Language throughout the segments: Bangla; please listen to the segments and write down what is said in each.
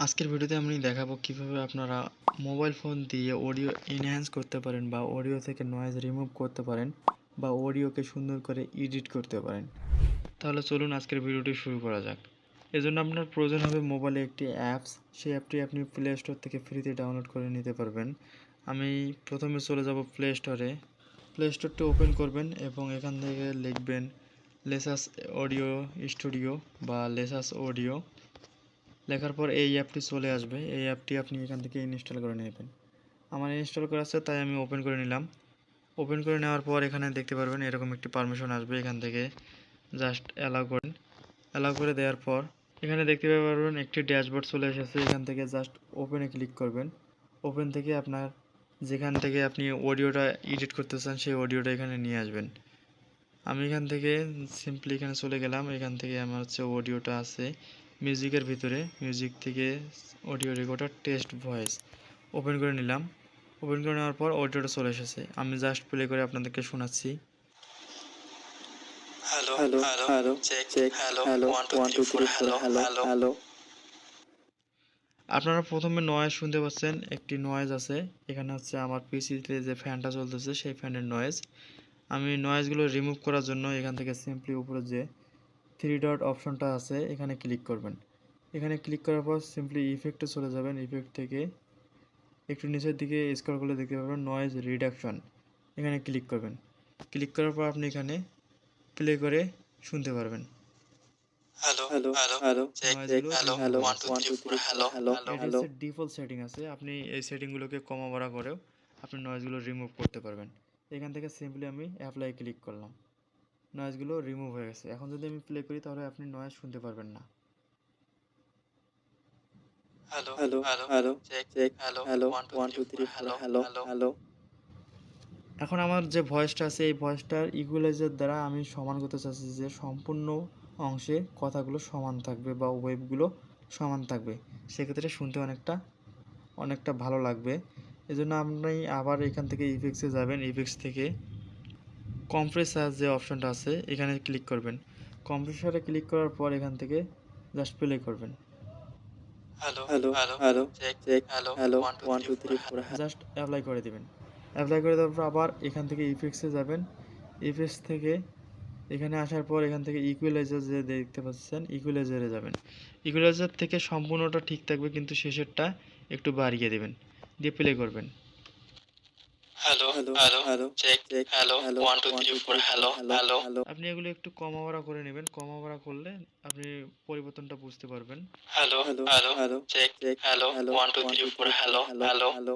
আজকের ভিডিওতে আমি দেখাবো কিভাবে আপনারা মোবাইল ফোন দিয়ে অডিও এনহ্যান্স করতে পারেন বা অডিও থেকে নয়েজ রিমুভ করতে পারেন বা অডিওকে সুন্দর করে এডিট করতে পারেন। তাহলে চলুন আজকের ভিডিওটি শুরু করা যাক। এজন্য আপনার প্রয়োজন হবে মোবাইলে একটি অ্যাপস। সেই অ্যাপটি আপনি প্লে স্টোর থেকে ফ্রিতে ডাউনলোড করে নিতে পারবেন। আমি প্রথমে চলে যাব প্লে স্টোরে। প্লে স্টোরটি ওপেন করবেন এবং এখান থেকে লিখবেন লেসাস অডিও স্টুডিও বা লেসাস অডিও। লেখার পর এই অ্যাপটি চলে আসবে। এই অ্যাপটি আপনি এখান থেকে ইনস্টল করে নেবেন। আমার ইনস্টল করা আছে তাই আমি ওপেন করে নিলাম। ওপেন করে নেওয়ার পর এখানে দেখতে পারবেন এরকম একটি পারমিশন আসবে। এখান থেকে জাস্ট অ্যালাউ করেন। অ্যালাউ করে দেওয়ার পর এখানে দেখতে পারবেন একটি ড্যাশবোর্ড চলে এসেছে। এখান থেকে জাস্ট ওপেনে ক্লিক করবেন। ওপেন থেকে আপনার যেখান থেকে আপনি অডিওটা এডিট করতে চান সেই অডিওটা এখানে নিয়ে আসবেন। আমি এখান থেকে সিম্পলি এখানে চলে গেলাম। এখান থেকে আমার হচ্ছে অডিওটা আছে মিউজিকের ভিতরে। মিউজিক থেকে audio recorder test voice open করে নিলাম। ওপেন করে নেওয়ার পর অডিওটা চলে এসেছে। আমি জাস্ট প্লে করে আপনাদেরকে শোনাচ্ছি। Hello Hello, hello hello, check check, hello hello, 1 2 1, 3 2, 4 3, 4, hello hello, hello. hello. আপনারা প্রথমে নয়েজ শুনতে পাচ্ছেন, একটি নয়েজ আছে। এখানে হচ্ছে আমার পিসিতে যে ফ্যানটা চলতেছে সেই ফ্যানের নয়েজ। আমি নয়েজগুলো রিমুভ করার জন্য এখান থেকে সিম্পলি উপরে যে থ্রি ডট অপশনটা আছে এখানে ক্লিক করবেন। এখানে ক্লিক করার পর সিম্পলি ইফেক্টে চলে যাবেন। ইফেক্ট থেকে একটু নিচের দিকে স্ক্রল করলে দেখতে পাবেন নয়েজ রিডাকশন। এখানে ক্লিক করবেন। ক্লিক করার পর আপনি এখানে প্লে করে শুনতে পারবেন। Hello Hello, hello hello, check check, remove hello hello, 1 2 1, 3 2, 4 3, 4, hello hello, hello. এটি hello. হচ্ছে ডিফল্ট সেটিং আছে। আপনি এই সেটিংগুলোকে কমা বাড়া করেও আপনি নয়েজগুলো রিমুভ করতে পারবেন। এখান থেকে সিম্পলি আমি অ্যাপ্লাই ক্লিক করলাম। নয়েজগুলো রিমুভ হয়ে গেছে। এখন যদি আমি প্লে করি তাহলে আপনি নয়েজ শুনতে পারবেন না। Hello Hello, hello hello, check check, hello hello, 1 2 1, 3 2, 4 3, 4, hello hello, hello. hello. এখন আমার যে ভয়েসটা আছে এই ভয়েসটার ইকুয়ালাইজার দ্বারা আমি সমান করতে চাচ্ছি যে সম্পূর্ণ অংশে কথাগুলো সমান থাকবে বা ওয়েভগুলো সমান থাকবে। সেক্ষেত্রে শুনতে অনেকটা ভালো লাগবে। এজন্য আপনি আবার এখান থেকে ইফেক্টসে যাবেন। ইফেক্টস থেকে কম্প্রেসার যে অপশনটা আছে এখানে ক্লিক করবেন। কম্প্রেসারে ক্লিক করার পর এখান থেকে জাস্ট প্লে করবেন। Hello Hello, hello hello, check check, hello hello, 1 2 1, 3 2, 4 3, 4, hello. Just apply করে দিবেন। অ্যাপ্লাই করে দেওয়ার পর আবার এখান থেকে ইফেক্টসে যাবেন। ইফেক্টস থেকে এখানে আসার পর এখান থেকে ইকুয়ালাইজার যে দেখতে পাচ্ছেন ইকুয়ালাইজারে যাবেন। ইকুয়ালাইজার থেকে সম্পূর্ণটা ঠিক থাকবে কিন্তু শেষেরটা একটু বাড়িয়ে দেবেন, দিয়ে প্লে করবেন। Hello Hello, hello hello, check check, hello hello, 1 2 1, 3 2, 4 3, 4, hello hello, hello. hello. আপনি এগুলো একটু কমা বাড়া করে নেবেন। কমা বাড়া করলে আপনি পরিবর্তনটা বুঝতে পারবেন। Hello Hello, hello hello, check check, hello hello, 1 2 1, 3 2, 4 3, 4, hello hello, hello hello.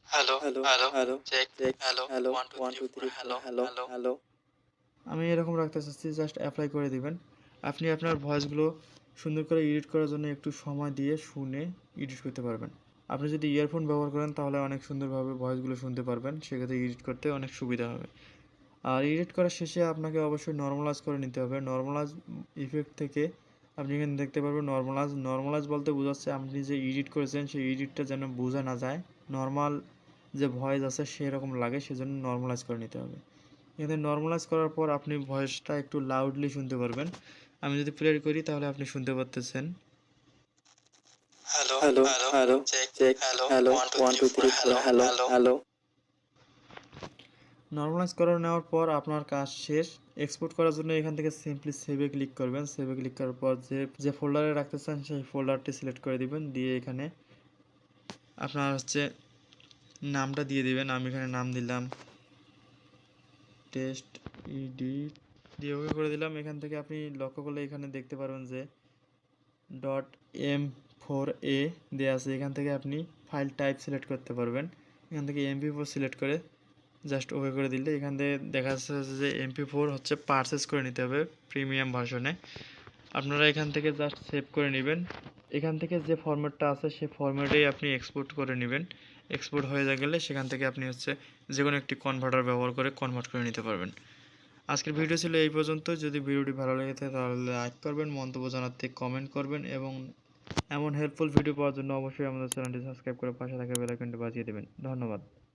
Hello Hello, hello hello, check check, hello hello, 1 2 1, 3 2, 4 3, 4, hello hello, hello. hello. আমি এরকম রাখতে চাচ্ছি, জাস্ট অ্যাপ্লাই করে দিবেন। আপনি আপনার ভয়েসগুলো সুন্দর করে এডিট করার জন্য একটু সময় দিয়ে শুনে এডিট করতে পারবেন। আপনি যদি ইয়ারফোন ব্যবহার করেন তাহলে অনেক সুন্দরভাবে ভয়েসগুলো শুনতে পারবেন। সেক্ষেত্রে এডিট করতে অনেক সুবিধা হবে। আর এডিট করার শেষে আপনাকে অবশ্যই নরমালাইজ করে নিতে হবে। নরমালাইজ ইফেক্ট থেকে আপনি এখানে দেখতে পারবেন নরমালাইজ বলতে বোঝাচ্ছে আপনি যে এডিট করেছেন সেই এডিটটা যেন বোঝা না যায়, নর্মাল যে ভয়েস আছে সেরকম লাগে, সেজন্য নরমালাইজ করে নিতে হবে। এখানে নরমালাইজ করার পর আপনি ভয়েসটা একটু লাউডলি শুনতে পারবেন। আমি যদি প্লে করি তাহলে আপনি শুনতে পারতেছেন। Hello Hello, hello hello, check check, hello hello, 1 2 1, 3 2, 4 3, 4, hello hello, hello. hello. Normalise করে নেওয়ার পর আপনার কাজ শেষ। এক্সপোর্ট করার জন্য এখান থেকে সিম্পলি সেভে ক্লিক করবেন। সেভে ক্লিক করার পর যে ফোল্ডারে রাখতে চান সেই ফোল্ডারটি সিলেক্ট করে দিবেন। দিয়ে এখানে আপনার হচ্ছে নামটা দিয়ে দিবেন। আমি এখানে নাম দিলাম টেস্ট ইডিট, দিয়ে ওকে করে দিলাম। এখান থেকে আপনি লক্ষ্য করলে এখানে দেখতে পারবেন যে .m4a দেওয়া আছে। এখান থেকে আপনি ফাইল টাইপ সিলেক্ট করতে পারবেন। এখান থেকে MP4 সিলেক্ট করে জাস্ট ওকে করে দিলে এখান থেকে দেখা যাচ্ছে যে MP4 হচ্ছে পারচেস করে নিতে হবে প্রিমিয়াম ভার্সনে। আপনারা এখান থেকে জাস্ট সেভ করে নেবেন। এখান থেকে যে ফরম্যাটটা আছে সেই ফরম্যাটেই আপনি এক্সপোর্ট করে নেবেন। এক্সপোর্ট হয়ে গেলে সেখান থেকে আপনি হচ্ছে যে কোনো একটি কনভার্টার ব্যবহার করে কনভার্ট করে নিতে পারবেন। আজকের ভিডিও ছিল এই পর্যন্ত। যদি ভিডিওটি ভালো লেগে থাকে তাহলে লাইক করবেন, মন্তব্য জানাতে কমেন্ট করবেন এবং এমন হেল্পফুল ভিডিও পাওয়ার জন্য অবশ্যই আমাদের চ্যানেলটি সাবস্ক্রাইব করে পাশে থাকা বেল আইকনটি বাজিয়ে দেবেন। ধন্যবাদ।